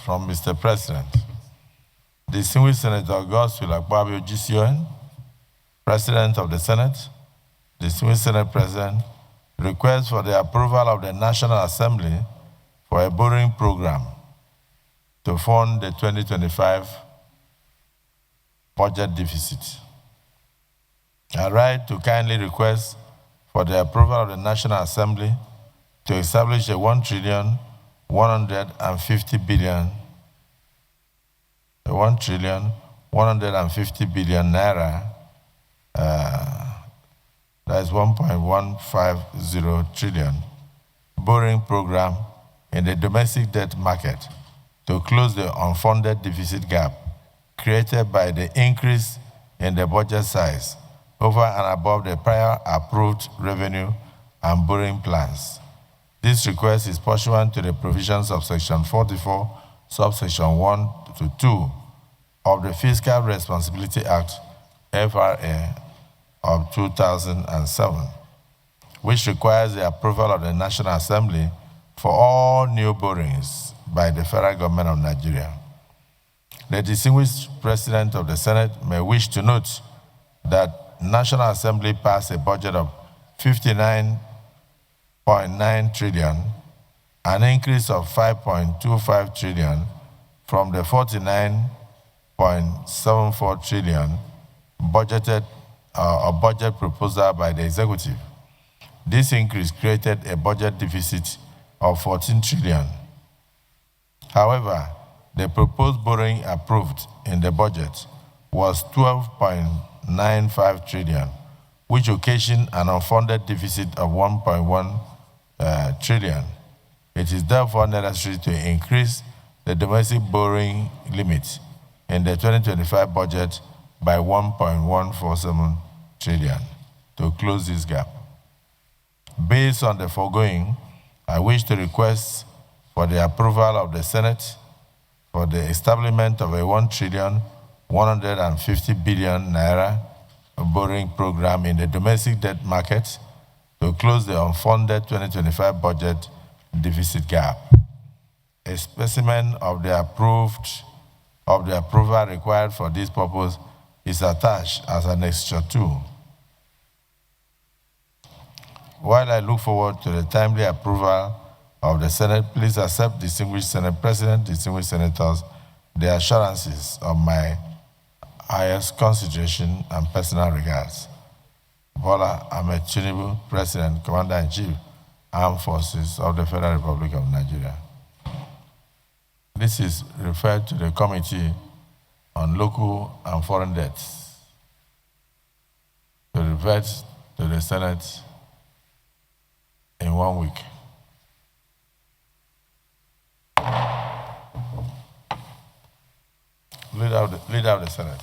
from Mr. President. Distinguished Senator Godswill Akpabio GCON, President of the Senate, Distinguished Senate President, request for the approval of the National Assembly for a borrowing program to fund the 2025 budget deficit. I write to kindly request for the approval of the National Assembly to establish a 1,150 billion naira, that is 1.150 trillion, borrowing program in the domestic debt market to close the unfunded deficit gap created by the increase in the budget size over and above the prior approved revenue and borrowing plans. This request is pursuant to the provisions of Section 44, subsection 1 to 2 of the Fiscal Responsibility Act, FRA, of 2007, which requires the approval of the National Assembly for all new borrowings by the federal government of Nigeria. The distinguished President of the Senate may wish to note that National Assembly passed a budget of 59.9 trillion, an increase of 5.25 trillion from the 49.74 trillion budget proposal by the executive. This increase created a budget deficit of 14 trillion. However, the proposed borrowing approved in the budget was 12.95 trillion, which occasioned an unfunded deficit of 1.1 trillion. It is therefore necessary to increase the domestic borrowing limit in the 2025 budget by 1.147 trillion to close this gap. Based on the foregoing, I wish to request for the approval of the Senate for the establishment of a 1,150 billion naira borrowing program in the domestic debt market to close the unfunded 2025 budget deficit gap. A specimen of the approval required for this purpose is attached as Annexure 2. While I look forward to the timely approval of the Senate, please accept, distinguished Senate President, distinguished senators, the assurances of my highest consideration and personal regards. Bola Ahmed Tinubu, President, Commander-in-Chief, Armed Forces of the Federal Republic of Nigeria. This is referred to the Committee on Local and Foreign Debts to revert to the Senate in 1 week. Leader of the Senate.